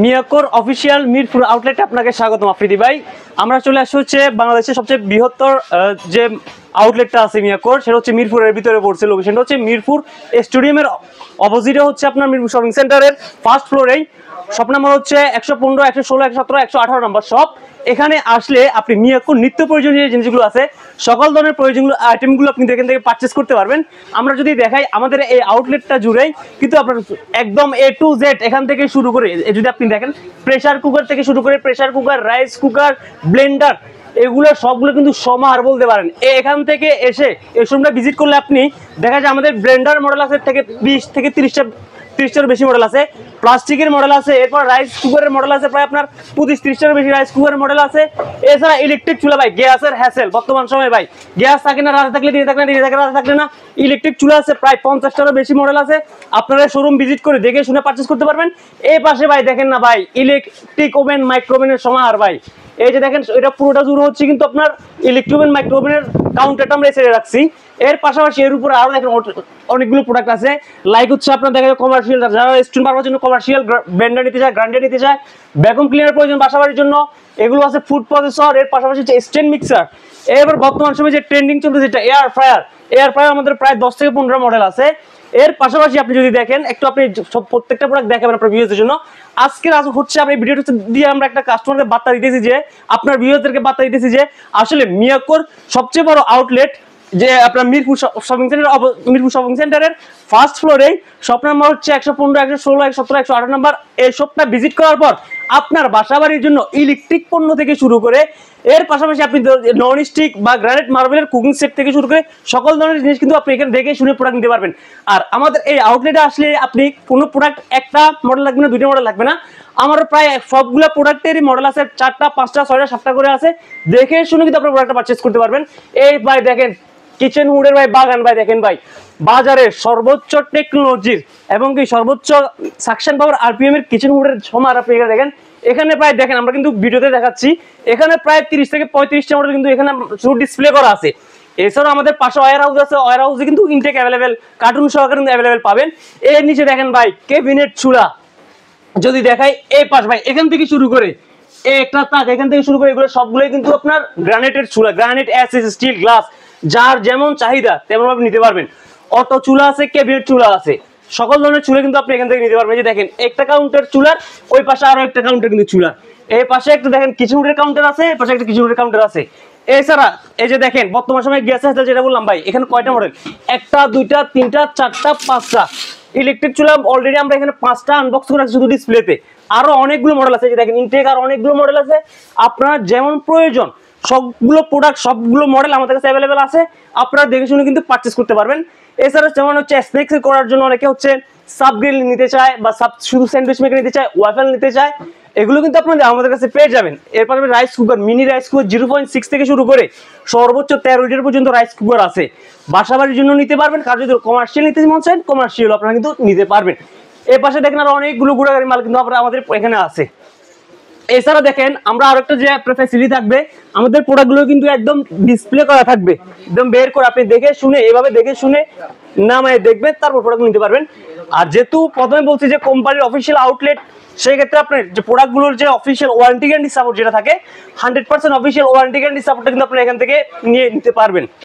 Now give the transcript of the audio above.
মিয়াকোর official Mirpur আউটলেটে আপনাকে স্বাগতম আফ্রিদি ভাই। আমরা চলে আসছি হচ্ছে বাংলাদেশের সবচেয়ে বৃহত্তর যে আউটলেটটা আছে মিয়াকোর, সেটা হচ্ছে মিরপুরের ভিতরে পড়ছে। লোকেশনটা হচ্ছে মিরপুর স্টেডিয়ামের অপোজিটে হচ্ছে আপনার মিরপুর শপিং সেন্টারের ফার্স্ট ফ্লোরেই। শপ নাম্বার হচ্ছে 115, 116, 117, 118 নম্বর শপ। এখানে আসলে আপনি মিয়াকোর নিত্য প্রয়োজনীয় জিনিসগুলো আছে, সকল ধরনের প্রয়োজনীয় আইটেমগুলো আপনি এখান থেকে পারচেস করতে পারবেন। আমরা যদি দেখাই আমাদের এই আউটলেটটা জুড়েই কিন্তু আপনার একদম A to Z এখান থেকে শুরু করে, যদি আপনি দেখেন প্রেসার কুকার থেকে শুরু করে pressure cooker, rice cooker, Blender, এগুলো সবগুলো কিন্তু সমাহার বলতে পারেন। এখান থেকে এসে এই শোরুমটা ভিজিট করলে আপনি দেখা যায় আমাদের ব্লেন্ডার মডেল আছে থেকে 20 থেকে 30টার বেশি মডেল আছে, প্লাস্টিকের মডেল আছে, এরপর রাইস কুকারের মডেল আছে প্রায় আপনার 25-30টার বেশি রাইস কুকারের মডেল আছে। এছাড়া ইলেকট্রিক চুলা ভাই, গ্যাসের হ্যাসেল বর্তমান সময় ভাই, গ্যাস থাকে না রাতে থাকলে দিনে থাকে না, দিনে থাকে রাতে থাকলে না। ইলেকট্রিক চুলা আছে প্রায় 50টারও বেশি মডেল আছে। আপনারা শোরুম ভিজিট করে দেখে শুনে পারচেস করতে পারবেন। এই পাশে ভাই দেখেন না ভাই, ইলেকট্রিক ওভেন, মাইক্রোওভেনের সমাহার ভাই। এই যে দেখেন এটা পুরোটা জুড়ে হচ্ছে কিন্তু আপনার ইলেকট্রিক ওভেন, মাইক্রোওভেনের কাউন্টারটা আমরা ছেড়ে রাখছি। এর পাশাপাশি এর উপরে আরো দেখেন অনেকগুলো প্রোডাক্ট আছে, লাইক হচ্ছে আপনার দেখা যায় কমার্শিয়াল, যারা রেস্টুরেন্ট পারবার জন্য কমার্শিয়াল ব্লেন্ডার নিতে চায়, গ্রাইন্ডার নিতে চায়, ভ্যাকুয়াম ক্লিনার প্রয়োজন বাসাবাড়ির জন্য, এগুলো আছে ফুড প্রসেসর। এর পাশাপাশি হচ্ছে স্ট্যান্ড মিক্সার। এবার বর্তমান সময়ে যে ট্রেন্ডিং চলতেছে যেটা এয়ার ফ্রায়ার আমাদের প্রায় 10 থেকে 15 মডেল আছে। এর পাশাপাশি আপনি যদি দেখেন একটু, আপনি সব প্রত্যেকটা প্রোডাক্ট দেখাবেন আপনার ভিউয়ারদের জন্য। আজকের হচ্ছে আমরা ভিডিওটা দিয়ে আমরা একটা কাস্টমারকে বার্তা দিতেছি যে, আপনার ভিউয়ারদেরকে বার্তা দিতেছি যে আসলে মিয়াকোর সবচেয়ে বড় আউটলেট যে আপনার মিরপুর শপিং সেন্টারের ফার্স্ট ফ্লোরে, শপ নাম্বার হচ্ছে 115, 116, 117, 118 নাম্বার। এই শপটা ভিজিট করার পর আপনার বাসাবাড়ির জন্য ইলেকট্রিক পণ্য থেকে শুরু করে, এর পাশাপাশি আপনি নন স্টিক বা গ্রানাইট মার্বেলের কুকিং সেট থেকে শুরু করে সকল ধরনের জিনিস কিন্তু আপনি এখানে দেখে শুনে প্রোডাক্ট নিতে পারবেন। আর আমাদের এই আউটলেটে আসলে আপনি কোনো প্রোডাক্ট একটা মডেল লাগবে না, 2টা মডেল লাগবে না, আমার প্রায় সবগুলো প্রোডাক্টেরই মডেল আছে 4টা, 5টা, 6টা, 7টা করে আছে। দেখে শুনে কিন্তু আপনার প্রোডাক্টটা পারচেজ করতে পারবেন। এই ভাই দেখেন কিচেন হুডের ভাই বাগান ভাই, দেখেন ভাই বাজারে সর্বোচ্চ টেকনোলজির এবং কি সর্বোচ্চ সাকশন পাওয়ার আরপিএম এর কিচেন হুডের সমার আপনি এখানে দেখেন। এখানে প্রায় দেখেন, আমরা কিন্তু ভিডিওতে দেখাচ্ছি, এখানে প্রায় 30 থেকে 35টা মডেল কিন্তু এখানে শুধু ডিসপ্লে করা আছে। এছাড়াও আমাদের পাশে ওয়্যার হাউস আছে, ওয়্যার হাউসে কিন্তু ইনটেক অ্যাভেলেবেল, কার্টুন সহকারে কিন্তু অ্যাভেলেবেল পাবেন। এর নিচে দেখেন ভাই ক্যাবিনেট চুলা, যদি দেখাই এই পাশ ভাই এখান থেকে শুরু করে একটা তাক, এখান থেকে শুরু করে এগুলো সবগুলোই কিন্তু আপনার গ্রানাইটের চুলা, গ্রানাইট, অ্যাসিস, স্টিল, গ্লাস, যার যেমন চাহিদা তেমন ভাবে নিতে পারবেন। অটো চুলা আছে, ক্যাবিনেট চুলা আছে, সকল ধরনের চুলা কিন্তু আপনি এখান থেকে নিতে পারবেন। যে দেখেন একটা কাউন্টার চুলার, ওই পাশে আরো একটা কাউন্টার কিন্তু চুলা, এই পাশে একটা দেখেন কিচেনের কাউন্টার আছে, এই পাশে একটা কিচেনের কাউন্টার আছে। এছাড়া এই যে দেখেন বর্তমান সময় গ্যাস আছে যেটা বললাম ভাই, এখানে কয়টা মডেল, 1টা, 2টা, 3টা, 4টা, 5টা ইলেকট্রিক চুলা অলরেডি আমরা এখানে 5টা আনবক্স করে রাখছি শুধু ডিসপ্লেতে। আরো অনেকগুলো মডেল আছে, যে দেখেন ইনটেক আর অনেকগুলো মডেল আছে। আপনার যেমন প্রয়োজন সবগুলো প্রোডাক্ট, সবগুলো মডেল আমাদের কাছে অ্যাভেলেবেল আছে, আপনারা দেখে শুনে কিন্তু পারচেস করতে পারবেন। এছাড়া যেমন হচ্ছে স্ন্যাক্স করার জন্য অনেকে হচ্ছে সাব গ্রিল নিতে চায়, বা শুধু স্যান্ডউইচ মেকার নিতে চায়, ওয়াফেল নিতে চায়, এগুলো কিন্তু আপনারা আমাদের কাছে পেয়ে যাবেন। এরপর rice cooker, mini rice cooker 0.6 থেকে শুরু করে সর্বোচ্চ 13 লিটার পর্যন্ত রাইস কুকার আছে, বাসাবাড়ির জন্য নিতে পারবেন। কারণ যদি কমার্শিয়াল নিতে মন চান, কমার্শিয়াল আপনারা কিন্তু নিতে পারবেন। এই পাশে দেখেন আরো অনেকগুলো গুড়াগাড়ি মাল কিন্তু আমাদের এখানে আছে। এছাড়া দেখেন আমরা আরো একটা যে আপনার ফ্যাসিলিটি থাকবে, আমাদের প্রোডাক্টগুলো কিন্তু একদম ডিসপ্লে করা থাকবে, একদম বের করে আপনি দেখে শুনে, এভাবে দেখে শুনে নামায় দেখবেন, তারপর প্রোডাক্ট নিতে পারবেন। আর যেহেতু প্রথমে বলছি যে কোম্পানির অফিসিয়াল আউটলেট, সেই ক্ষেত্রে আপনার যে প্রোডাক্টগুলোর যে অফিসিয়াল ওয়ারেন্টি গ্যারান্টি সাপোর্ট যেটা থাকে, 100% অফিসিয়াল ওয়ারেন্টি গ্যারান্টি সাপোর্টটা কিন্তু আপনারা এখান থেকে নিয়ে নিতে পারবেন।